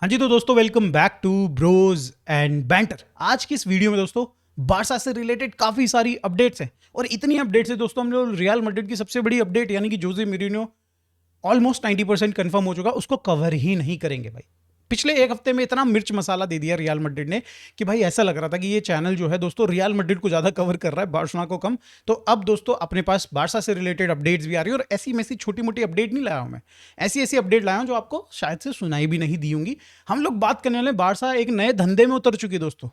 हाँ जी, तो दोस्तों welcome back to Bros and Banter. आज की इस वीडियो में दोस्तों बारसा से रिलेटेड काफी सारी अपडेट्स हैं और इतनी अपडेट्स है दोस्तों, हम लोग रियल मैड्रिड की सबसे बड़ी अपडेट यानी कि जोसे मोरिन्यो ऑलमोस्ट 90% कंफर्म हो चुका, उसको कवर ही नहीं करेंगे भाई। पिछले एक हफ्ते में इतना मिर्च मसाला दे दिया रियल मैड्रिड ने कि भाई ऐसा लग रहा था कि ये चैनल जो है दोस्तों रियल मैड्रिड को ज्यादा कवर कर रहा है, बार्सिलोना को कम। तो अब दोस्तों अपने पास बारसा से रिलेटेड अपडेट्स भी आ रही है और ऐसी में छोटी मोटी अपडेट नहीं लाया हूं मैं, ऐसी ऐसी अपडेट लाया हूं जो आपको शायद से सुनाई भी नहीं दी होंगी। हम लोग बात करने वाले बारसा एक नए धंधे में उतर चुकी है दोस्तों।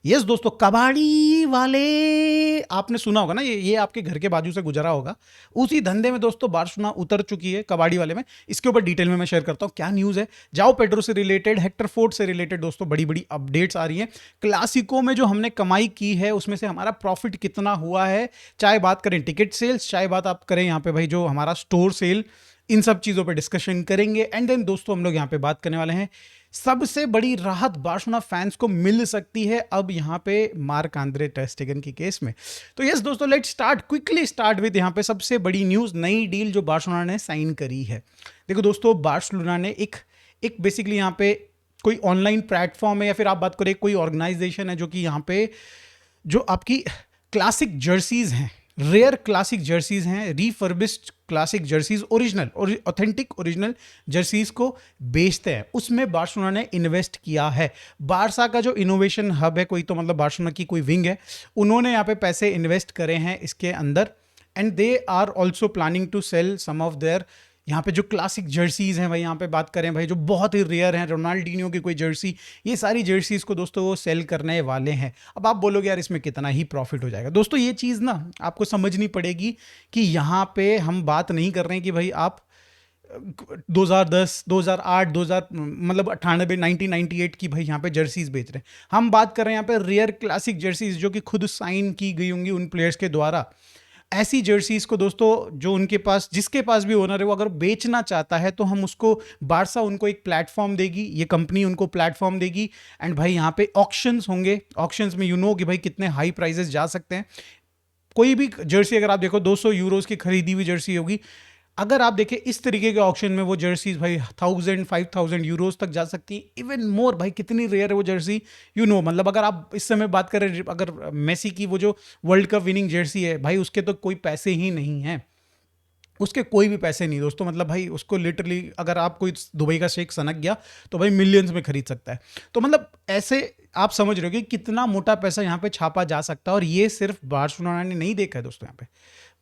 यस दोस्तों, कबाड़ी वाले आपने सुना होगा ना, ये आपके घर के बाजू से गुजरा होगा। उसी धंधे में दोस्तों बार्सिलोना उतर चुकी है, कबाड़ी वाले में। इसके ऊपर डिटेल में मैं शेयर करता हूं क्या न्यूज़ है। जाओ पेड्रो से रिलेटेड, हेक्टर फोर्ड से रिलेटेड दोस्तों बड़ी बड़ी अपडेट्स आ रही हैं। क्लासिको में जो हमने कमाई की है उसमें से हमारा प्रॉफिट कितना हुआ है, चाहे बात करें टिकट सेल्स, चाहे बात आप करें यहाँ पे भाई जो हमारा स्टोर सेल, इन सब चीज़ों पे डिस्कशन करेंगे। एंड देन दोस्तों हम लोग यहाँ पे बात करने वाले हैं, सबसे बड़ी राहत बार्सिलोना फैंस को मिल सकती है अब यहाँ पे मार्क आंद्रे टर स्टेगन की केस में। तो यस दोस्तों, लेट्स क्विकली स्टार्ट विद यहाँ पे सबसे बड़ी न्यूज़, नई डील जो बार्सिलोना ने साइन करी है। देखो दोस्तों, बार्सिलोना ने एक एक बेसिकली यहाँ पे कोई ऑनलाइन प्लेटफॉर्म है या फिर आप बात करें कोई ऑर्गेनाइजेशन है जो कि यहाँ पे जो आपकी क्लासिक जर्सीज हैं, रेयर क्लासिक जर्सीज हैं, रिफर्बिश्ड क्लासिक जर्सीज, ओरिजिनल और ऑथेंटिक ओरिजिनल जर्सीज को बेचते हैं, उसमें बार्सिलोना ने इन्वेस्ट किया है। बारसा का जो इनोवेशन हब है, कोई तो मतलब बार्सिलोना की कोई विंग है, उन्होंने यहाँ पे पैसे इन्वेस्ट करे हैं इसके अंदर। And they are also planning to sell some of their यहाँ पे जो क्लासिक जर्सीज हैं भाई, यहाँ पे बात करें भाई जो बहुत ही रेयर हैं, रोनाल्डिनियो की कोई जर्सी, ये सारी जर्सीज को दोस्तों वो सेल करने वाले हैं। अब आप बोलोगे यार इसमें कितना ही प्रॉफिट हो जाएगा। दोस्तों ये चीज़ ना आपको समझनी पड़ेगी कि यहाँ पे हम बात नहीं कर रहे हैं कि भाई आप 2010, 2008, 2000 मतलब 98, 1998 की भाई यहाँ पे जर्सीज बेच रहे हैं। हम बात कर रहे हैं यहाँ पे रेयर क्लासिक जर्सीज जो कि खुद साइन की गई होंगी उन प्लेयर्स के द्वारा। ऐसी जर्सीज को दोस्तों जो उनके पास, जिसके पास भी ओनर है, वो अगर बेचना चाहता है तो हम उसको, बारसा उनको एक प्लेटफॉर्म देगी, ये कंपनी उनको प्लेटफॉर्म देगी। एंड भाई यहाँ पे ऑक्शंस होंगे, ऑक्शंस में कि भाई कितने हाई प्राइजेस जा सकते हैं। कोई भी जर्सी अगर आप देखो 200 यूरोज की खरीदी हुई जर्सी होगी, अगर आप देखें इस तरीके के ऑक्शन में वो जर्सीज भाई 1000-5000 यूरोज तक जा सकती है, इवन मोर। भाई कितनी रेयर है वो जर्सी, मतलब अगर आप इस समय बात करें, अगर मेसी की वो जो वर्ल्ड कप विनिंग जर्सी है भाई, उसके तो कोई पैसे ही नहीं हैं, उसके कोई भी पैसे नहीं दोस्तों। मतलब भाई उसको लिटरली अगर आप कोई दुबई का शेख सनक गया तो भाई मिलियंस में खरीद सकता है। तो मतलब ऐसे आप समझ रहे हो कि कितना मोटा पैसा यहाँ पे छापा जा सकता है। और ये सिर्फ बार्सिलोना ने नहीं देखा है दोस्तों, यहाँ पे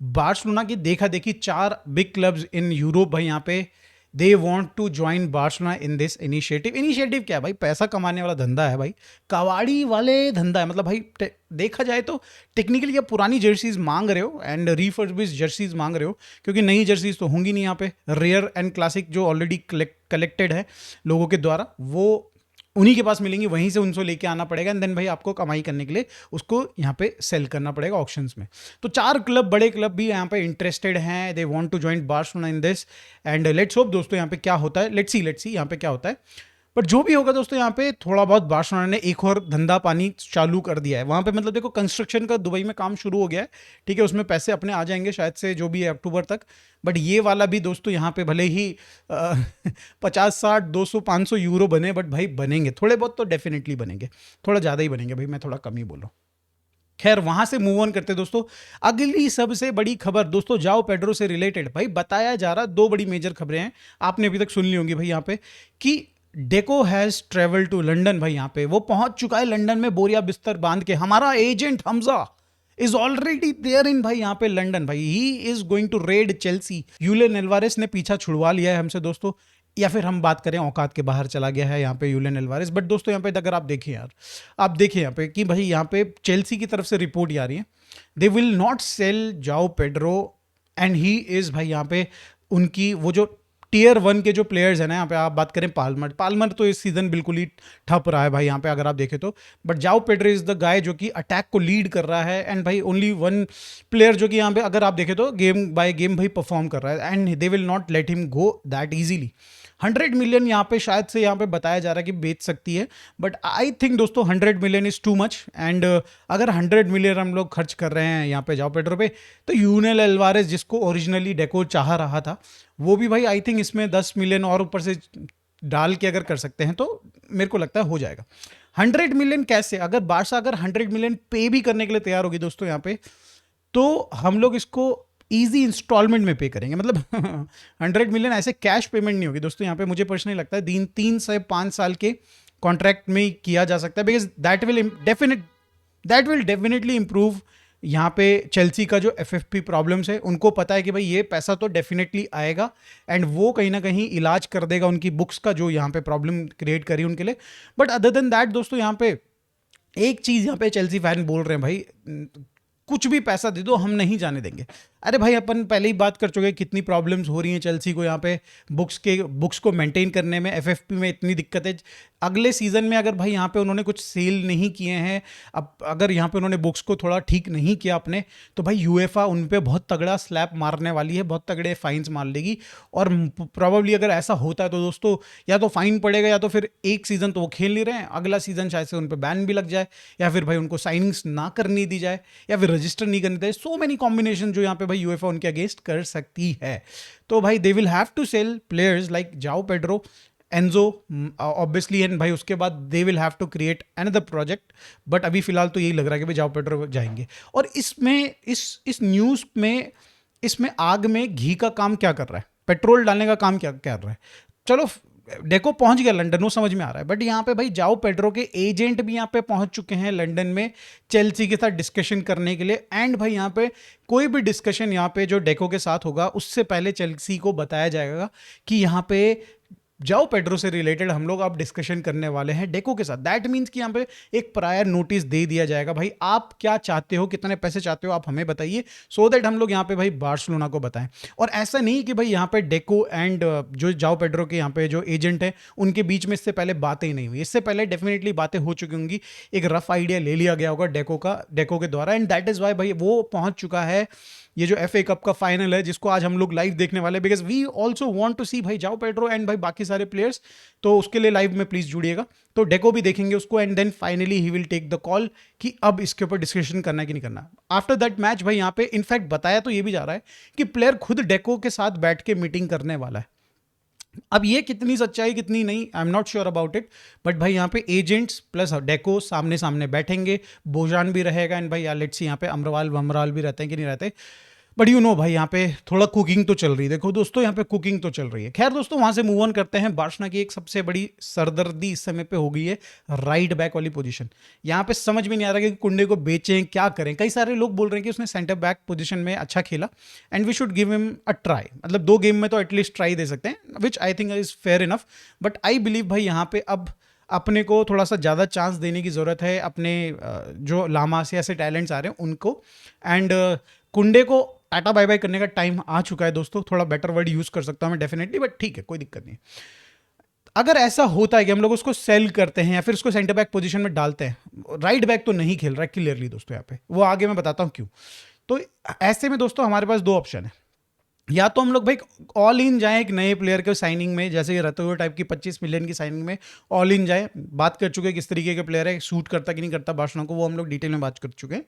बार्सिलोना की देखा देखी 4 बिग क्लब्स इन यूरोप भाई यहाँ पे they want to join Barcelona in this initiative. Initiative क्या है भाई, पैसा कमाने वाला धंधा है भाई, कबाड़ी वाले धंधा है। मतलब भाई देखा जाए तो टेक्निकली आप पुरानी जर्सीज मांग रहे हो एंड रिफर्बिश्ड जर्सीज मांग रहे हो, क्योंकि नई जर्सीज तो होंगी नहीं यहाँ पे। रेयर एंड क्लासिक जो ऑलरेडी कलेक्टेड है लोगों के द्वारा, वो उन्हीं के पास मिलेंगी, वहीं से उनको लेके आना पड़ेगा। एंड देन भाई आपको कमाई करने के लिए उसको यहाँ पे सेल करना पड़ेगा ऑक्शंस में। तो 4 क्लब, बड़े क्लब भी यहाँ पे इंटरेस्टेड हैं, they want to join Barcelona in this. And let's hope दोस्तों यहाँ पे क्या होता है, लेट्स सी यहाँ पे क्या होता है। पर जो भी होगा दोस्तों, यहाँ पे थोड़ा बहुत बार्सिलोना ने एक और धंधा पानी चालू कर दिया है वहाँ पे। मतलब देखो कंस्ट्रक्शन का दुबई में काम शुरू हो गया है, ठीक है, उसमें पैसे अपने आ जाएंगे शायद से जो भी है अक्टूबर तक। बट ये वाला भी दोस्तों यहाँ पे भले ही 50, 60, 200, 500 यूरो बने, बट भाई बनेंगे थोड़े बहुत तो डेफिनेटली बनेंगे, थोड़ा ज़्यादा ही बनेंगे भाई, मैं थोड़ा कम ही बोल रहा हूँ। खैर वहां से मूव ऑन करते दोस्तों, अगली सबसे बड़ी खबर दोस्तों जाओ पेड्रो से रिलेटेड भाई बताया जा रहा। 2 बड़ी मेजर खबरें हैं, आपने अभी तक सुन ली होंगी भाई यहाँ पे, कि Deco has travel to London. भाई यहाँ पे वो पहुंच चुका है लंदन में, बोरिया बिस्तर बांध के। हमारा agent Hamza is already there in भाई यहाँ पे लंदन। भाई he is going to raid Chelsea. Julian Alvarez ने पीछा छुड़वा लिया है हमसे दोस्तों, या फिर हम बात करें औकात के बाहर चला गया है यहाँ पे यूलियन एल्वारेस। बट दोस्तों यहाँ पे अगर आप देखें यार, आप देखिए यहाँ पे कि भाई यहाँ पे चेल्सी की तरफ से रिपोर्ट आ रही है, दे विल नॉट सेल जाओ पेड्रो। एंड ही इज भाई यहाँ पे उनकी वो जो टीयर 1 के जो प्लेयर्स हैं ना, यहाँ पे आप बात करें पाल्मर तो इस सीजन बिल्कुल ही ठप रहा है भाई यहाँ पे अगर आप देखें तो। बट जाओ पेड्रो इज द गाय जो कि अटैक को लीड कर रहा है। एंड भाई ओनली 1 प्लेयर जो कि यहाँ पे अगर आप देखें तो गेम बाय गेम भाई परफॉर्म कर रहा है। And they will not let him go that easily. 100 million यहाँ पे शायद से यहाँ पे बताया जा रहा है कि बेच सकती है, बट आई थिंक दोस्तों 100 million is too much. And अगर 100 मिलियन हम लोग खर्च कर रहे हैं यहाँ पे जाओ पेड्रो पे, तो यूनेल एल्वारेस जिसको ओरिजिनली डेको चाह रहा था, वो भी भाई आई थिंक इसमें 10 मिलियन और ऊपर से डाल के अगर कर सकते हैं तो मेरे को लगता है हो जाएगा। 100 मिलियन कैसे, अगर बारसा अगर 100 मिलियन पे भी करने के लिए तैयार होगी दोस्तों यहाँ पे, तो हम लोग इसको इजी इंस्टॉलमेंट में पे करेंगे। मतलब 100 मिलियन ऐसे कैश पेमेंट नहीं होगी दोस्तों यहाँ पे। मुझे पर्सनली लगता है 3 से 5 साल के कॉन्ट्रैक्ट में किया जा सकता है, because that will definitely improve यहाँ पे चेल्सी का जो एफएफपी प्रॉब्लम्स है, उनको पता है कि भाई ये पैसा तो डेफिनेटली आएगा एंड वो कहीं ना कहीं इलाज कर देगा उनकी बुक्स का जो यहाँ पे प्रॉब्लम क्रिएट करी उनके लिए। बट अदर देन दैट दोस्तों, यहाँ पे एक चीज़ यहाँ पे चेल्सी फैन बोल रहे हैं भाई, कुछ भी पैसा दे दो हम नहीं जाने देंगे। अरे भाई अपन पहले ही बात कर चुके हैं कितनी प्रॉब्लम्स हो रही हैं चेल्सी को यहाँ पे बुक्स को मेंटेन करने में, एफएफपी में इतनी दिक्कत है। अगले सीजन में अगर भाई यहाँ पे उन्होंने कुछ सेल नहीं किए हैं, अब अगर यहाँ पे उन्होंने बुक्स को थोड़ा ठीक नहीं किया अपने, तो भाई यूएफए उन पे बहुत तगड़ा स्लैप मारने वाली है, बहुत तगड़े फाइन्स मार लेगी। और प्रॉबेबली अगर ऐसा होता है तो दोस्तों या तो फाइन पड़ेगा या तो फिर एक सीजन तो वो खेल नहीं रहे हैं, अगला सीजन शायद से उन पर बैन भी लग जाए, या फिर भाई उनको साइनिंग्स ना करनी दी जाए, या फिर रजिस्टर नहीं करनी दी जाए। सो मेनी कॉम्बिनेशन जो यहाँ पे भाई यूएफए उनके अगेंस्ट कर सकती है। तो भाई they will have to sell players like Joao Pedro, Enzo obviously, and भाई उसके बाद they will have to create another project. But अभी फिलहाल तो यही लग रहा है कि भाई जाओ पेड्रो जाएंगे। और इसमें इस न्यूज़ में, इसमें आग में घी का काम क्या कर रहा है, पेट्रोल डालने का काम क्या कर रहा है। चलो डेको पहुंच गया लंदन, वो समझ में आ रहा है, बट यहाँ पे भाई जाओ पेड्रो के एजेंट भी यहाँ पे पहुंच चुके हैं लंदन में चेल्सी के साथ डिस्कशन करने के लिए। एंड भाई यहाँ पे कोई भी डिस्कशन यहाँ पे जो डेको के साथ होगा उससे पहले चेल्सी को बताया जाएगा कि यहाँ पे जाओ पेड्रो से रिलेटेड हम लोग अब डिस्कशन करने वाले हैं डेको के साथ। दैट मीन्स कि यहाँ पे एक प्रायर नोटिस दे दिया जाएगा, भाई आप क्या चाहते हो, कितने पैसे चाहते हो आप हमें बताइए, सो दैट हम लोग यहाँ पे भाई बार्सिलोना को बताएं। और ऐसा नहीं कि भाई यहाँ पे डेको एंड जो जाओ पेड्रो के यहाँ पे जो एजेंट है उनके बीच में इससे पहले बातें ही नहीं हुई। इससे पहले डेफिनेटली बातें हो चुकी होंगी, एक रफ आइडिया ले लिया गया होगा डेको के द्वारा, एंड दैट इज वाई भाई वो पहुंच चुका है ये जो एफए कप का फाइनल है, जिसको आज हम लोग लाइव देखने वाले, because we also want to see भाई जाओ पेड्रो एंड भाई बाकी सारे प्लेयर्स। तो उसके लिए लाइव में प्लीज जुड़िएगा। तो डेको भी देखेंगे उसको, and then finally he will take the call कि अब इसके ऊपर डिस्कशन करना है कि नहीं करना। आफ्टर दैट मैच भाई यहाँ पे इनफैक्ट बताया तो ये भी जा रहा है कि प्लेयर खुद डेको के साथ बैठ के मीटिंग करने वाला है। अब ये कितनी सच्चाई कितनी नहीं, I am not sure about it, but भाई यहाँ पे एजेंट्स प्लस डेको सामने सामने बैठेंगे, बोजान भी रहेगा, एंड भाई लेट्स सी यहाँ पे अमरवाल भी रहते हैं कि नहीं रहते। बट यू नो भाई यहाँ पे थोड़ा कुकिंग तो चल रही है। देखो दोस्तों यहाँ पे कुकिंग तो चल रही है। खैर दोस्तों वहां से मूव ऑन करते हैं। बार्सिलोना की एक सबसे बड़ी सरदर्दी इस समय पे हो गई है राइट बैक वाली पोजीशन। यहाँ पे समझ में नहीं आ रहा कि कुंडे को बेचें क्या करें। कई सारे लोग बोल रहे हैं कि उसने सेंटर बैक पोजीशन में अच्छा खेला and we should give him a try, मतलब 2 गेम में तो एटलीस्ट ट्राई दे सकते हैं, which I think is fair enough. But I believe भाई यहाँ पे अब अपने को थोड़ा सा ज़्यादा चांस देने की ज़रूरत है अपने जो लामा से ऐसे टैलेंट्स आ रहे हैं उनको, एंड कुंडे को टाटा बाय बाय करने का टाइम आ चुका है दोस्तों। थोड़ा बेटर वर्ड यूज कर सकता हूं मैं डेफिनेटली, बट ठीक है कोई दिक्कत नहीं। अगर ऐसा होता है कि हम लोग उसको सेल करते हैं या फिर उसको सेंटर बैक पोजीशन में डालते हैं, राइट बैक तो नहीं खेल रहा है क्लियरली दोस्तों यहाँ पे, वो आगे मैं बताता हूँ क्यों। तो ऐसे में दोस्तों हमारे पास 2 ऑप्शन है, या तो हम लोग भाई ऑल इन जाएं एक नए प्लेयर के साइनिंग में, जैसे ये रहते हुए टाइप की 25 मिलियन की साइनिंग में ऑल इन जाए। बात कर चुके हैं किस तरीके के प्लेयर है, सूट करता कि नहीं करता बार्सिलोना को, वो हम लोग डिटेल में बात कर चुके हैं।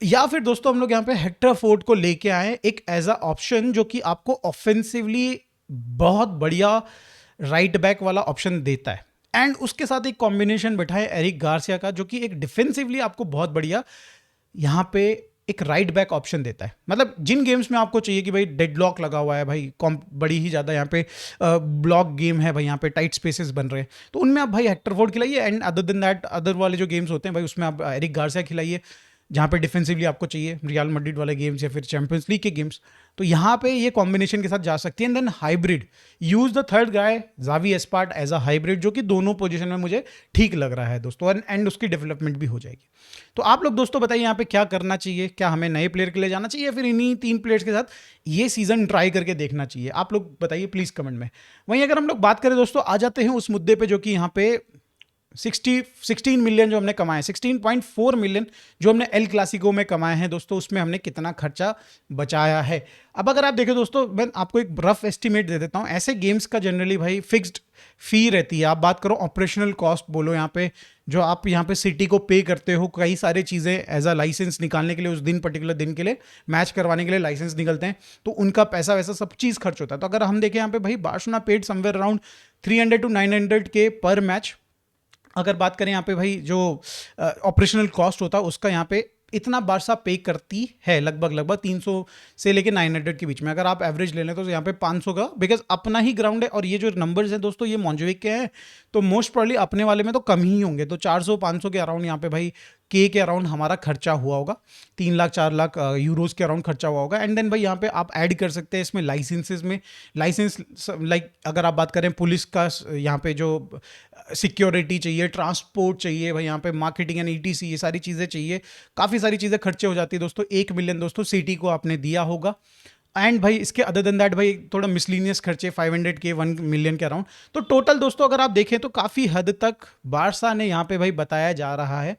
या फिर दोस्तों हम लोग यहाँ पे हेक्टर फोर्ड को लेके आए एक एज अ ऑप्शन जो कि आपको ऑफेंसिवली बहुत बढ़िया राइट बैक वाला ऑप्शन देता है, एंड उसके साथ एक कॉम्बिनेशन बैठा है एरिक गार्सिया का जो कि एक डिफेंसिवली आपको बहुत बढ़िया यहाँ पे एक राइट बैक ऑप्शन देता है। मतलब जिन गेम्स में आपको चाहिए कि भाई डेडलॉक लगा हुआ है भाई, बड़ी ही ज़्यादा यहाँ पे ब्लॉक गेम है भाई, यहाँ पे टाइट स्पेसेस बन रहे हैं, तो उनमें आप भाई हेक्टर फोर्ड खिलाइए, and other than that other वाले जो गेम्स होते हैं भाई उसमें आप एरिक गार्सिया खिलाइए, जहाँ पे डिफेंसिवली आपको चाहिए रियल मैड्रिड वाले गेम्स या फिर चैंपियंस लीग के गेम्स। तो यहाँ पे ये कॉम्बिनेशन के साथ जा सकती है, and then hybrid use the third guy Javi Espart as a hybrid, जो कि दोनों पोजीशन में मुझे ठीक लग रहा है दोस्तों, एंड उसकी डेवलपमेंट भी हो जाएगी। तो आप लोग दोस्तों बताइए यहाँ पे क्या करना चाहिए, क्या हमें नए प्लेयर के लिए जाना चाहिए या फिर इन्हीं 3 प्लेयर्स के साथ ये सीजन ट्राई करके देखना चाहिए? आप लोग बताइए प्लीज कमेंट में। वहीं अगर हम लोग बात करें दोस्तों, आ जाते हैं उस मुद्दे पे जो कि यहाँ पे 16 मिलियन जो हमने कमाए, 16.4 मिलियन जो हमने एल क्लासिको में कमाए हैं दोस्तों, उसमें हमने कितना खर्चा बचाया है। अब अगर आप देखें दोस्तों, मैं आपको एक रफ एस्टिमेट दे देता हूं। ऐसे गेम्स का जनरली भाई फिक्स्ड फी रहती है। आप बात करो ऑपरेशनल कॉस्ट बोलो, यहाँ पे जो आप यहाँ पे सिटी को पे करते हो कई सारी चीज़ें एज अ लाइसेंस निकालने के लिए, उस दिन पर्टिकुलर दिन के लिए मैच करवाने के लिए लाइसेंस निकलते हैं, तो उनका पैसा वैसा सब चीज़ खर्च होता है। तो अगर हम देखें यहाँ पे भाई Barcelona paid somewhere around 300 to 900 के पर मैच। अगर बात करें यहाँ पे भाई जो ऑपरेशनल कॉस्ट होता है उसका यहाँ पे इतना बारसा पे करती है, लगभग 300 से लेके 900 के बीच में। अगर आप एवरेज ले लें तो यहाँ पे 500 का, बिकॉज अपना ही ग्राउंड है। और ये जो नंबर्स हैं दोस्तों ये मॉन्जुइक के हैं, तो मोस्ट प्रॉब्ली अपने वाले में तो कम ही होंगे। तो 400-500 के अराउंड यहाँ पे भाई के अराउंड हमारा खर्चा हुआ होगा, 3 लाख 4 लाख यूरोज के अराउंड खर्चा हुआ होगा। एंड देन भाई यहाँ पे आप ऐड कर सकते हैं इसमें लाइसेंसेस में, लाइसेंस लाइक अगर आप बात करें पुलिस का, यहाँ पे जो सिक्योरिटी चाहिए, ट्रांसपोर्ट चाहिए भाई, यहाँ पे मार्केटिंग एंड ईटीसी, ये सारी चीज़ें चाहिए, काफ़ी सारी चीज़ें खर्चे हो जाती है दोस्तों। 1 मिलियन दोस्तों सिटी को आपने दिया होगा। एंड भाई इसके अदर देन दैट भाई थोड़ा मिसलिनियस खर्चे 500 के 1 मिलियन के अराउंड। तो टोटल दोस्तों अगर आप देखें तो काफ़ी हद तक बारसा ने यहाँ पे भाई बताया जा रहा है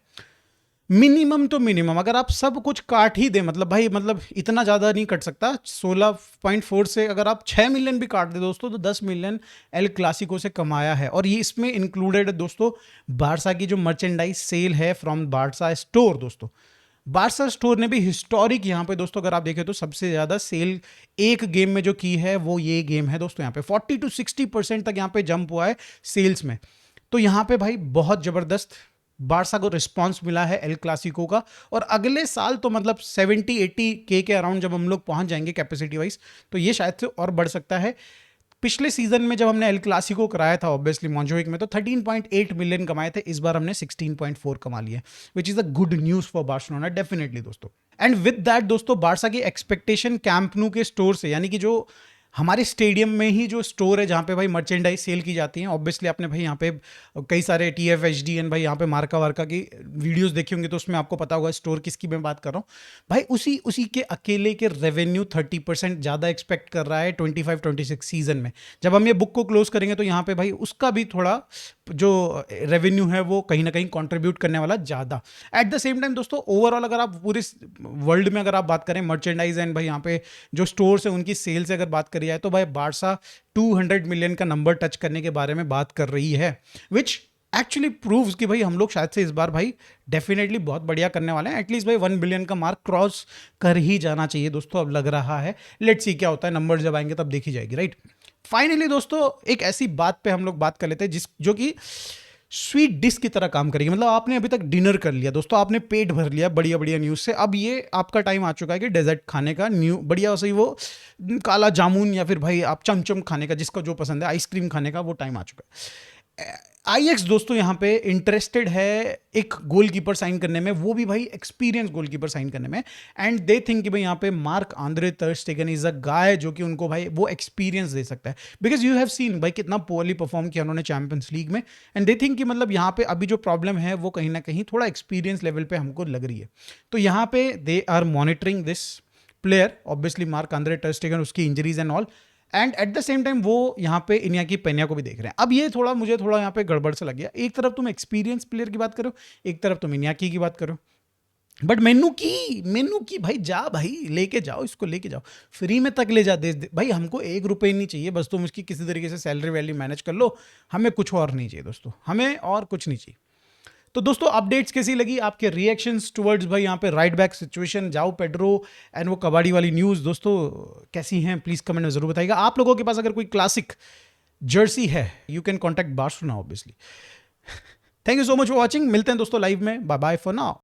मिनिमम तो मिनिमम, अगर आप सब कुछ काट ही दें, मतलब भाई मतलब इतना ज़्यादा नहीं कट सकता, 16.4 से अगर आप 6 मिलियन भी काट दे दोस्तों तो 10 मिलियन एल क्लासिको से कमाया है। और ये इसमें इंक्लूडेड दोस्तों बारसा की जो मर्चेंडाइज सेल है फ्रॉम बारसा स्टोर। दोस्तों बारसा स्टोर ने भी हिस्टोरिक यहाँ पे दोस्तों अगर आप देखें तो सबसे ज़्यादा सेल एक गेम में जो की है वो ये गेम है दोस्तों। यहाँ पे 40 to 60% तक यहाँ पे जंप हुआ है सेल्स में। तो यहाँ पे भाई बहुत ज़बरदस्त बारसा को रिस्पांस मिला है एल क्लासिको का। और अगले साल तो मतलब 70-80 के अराउंड जब हम लोग पहुंच जाएंगे कैपेसिटी वाइज, तो ये शायद से और बढ़ सकता है। पिछले सीजन में जब हमने एल क्लासिको कराया था ऑब्वियसली मॉन्जुइक में, तो 13.8 मिलियन कमाए थे, इस बार हमने 16.4 कमा लिए, which is a good news for Barcelona definitely दोस्तों। एंड विद दैट दोस्तों बारसा की एक्सपेक्टेशन कैंप न्यू के स्टोर से, यानी कि जो हमारे स्टेडियम में ही जो स्टोर है जहाँ पे भाई मर्चेंडाइज सेल की जाती हैं, ऑब्वियसली आपने भाई यहाँ पे कई सारे TFHD भाई यहाँ पे मार्का वार्का की वीडियोस देखी होंगी, तो उसमें आपको पता होगा स्टोर किसकी मैं बात कर रहा हूँ भाई। उसी के अकेले के रेवेन्यू 30% ज़्यादा एक्सपेक्ट कर रहा है 25-26 सीजन में। जब हम ये बुक को क्लोज करेंगे तो यहाँ पे भाई उसका भी थोड़ा जो रेवेन्यू है वो कहीं ना कहीं कंट्रीब्यूट करने वाला ज़्यादा। एट द सेम टाइम दोस्तों ओवरऑल अगर आप पूरे वर्ल्ड में अगर आप बात करें मर्चेंडाइज एंड भाई यहाँ पे जो स्टोर्स है उनकी सेल से अगर बात करी जाए तो भाई बारसा 200 मिलियन का नंबर टच करने के बारे में बात कर रही है, विच एक्चुअली प्रूव्स कि भाई हम लोग शायद से इस बार भाई डेफिनेटली बहुत बढ़िया करने वाले हैं। एटलीस्ट भाई 1 बिलियन का मार्क क्रॉस कर ही जाना चाहिए दोस्तों, अब लग रहा है। लेट्स सी क्या होता है, नंबर जब आएंगे तब देखी जाएगी, राइट। फाइनली दोस्तों एक ऐसी बात पे हम लोग बात कर लेते हैं जो कि स्वीट डिश की तरह काम करेगी। मतलब आपने अभी तक डिनर कर लिया दोस्तों, आपने पेट भर लिया बढ़िया बढ़िया न्यूज़ से, अब ये आपका टाइम आ चुका है कि डेजर्ट खाने का, न्यू बढ़िया सही वो काला जामुन या फिर भाई आप चमचम खाने का, जिसका जो पसंद है, आइसक्रीम खाने का, वो टाइम आ चुका है। IX दोस्तों यहाँ पे इंटरेस्टेड है एक गोलकीपर साइन करने में, वो भी भाई एक्सपीरियंस गोलकीपर साइन करने में। एंड दे थिंक कि भाई यहाँ पे Marc Andre ter Stegen is a guy जो कि उनको भाई वो एक्सपीरियंस दे सकता है। बिकॉज यू हैव सीन भाई कितना पोअरली परफॉर्म किया उन्होंने चैंपियंस लीग में। एंड दे थिंक कि मतलब यहाँ पे अभी जो प्रॉब्लम है वो कहीं ना कहीं थोड़ा एक्सपीरियंस लेवल पे हमको लग रही है। तो यहाँ पे they are monitoring this player, obviously Marc Andre ter Stegen, उसकी injuries and all. And at the same time वो यहाँ पे इनियाकी पेन्या को भी देख रहे हैं। अब ये मुझे थोड़ा यहाँ पे गड़बड़ से लग गया, एक तरफ तुम एक्सपीरियंस प्लेयर की बात करो, एक तरफ तुम इनियाकी की बात करो, बट मेनू की भाई जा भाई लेके जाओ, इसको लेके जाओ, फ्री में तक ले जा दे भाई, हमको 1 रुपये नहीं चाहिए, बस तुम उसकी किसी तरीके से सैलरी वैल्यू मैनेज कर लो, हमें कुछ और नहीं चाहिए दोस्तों, हमें और कुछ नहीं चाहिए। तो दोस्तों अपडेट्स कैसी लगी, आपके रिएक्शंस टुवर्ड्स भाई यहाँ पे राइट बैक सिचुएशन, जाओ पेड्रो एंड वो कबाड़ी वाली न्यूज़ दोस्तों कैसी हैं, प्लीज़ कमेंट में ज़रूर बताइएगा। आप लोगों के पास अगर कोई क्लासिक जर्सी है you can contact Barcelona obviously. Thank you so much for watching, मिलते हैं दोस्तों लाइव में, बाय बाय फॉर नाउ।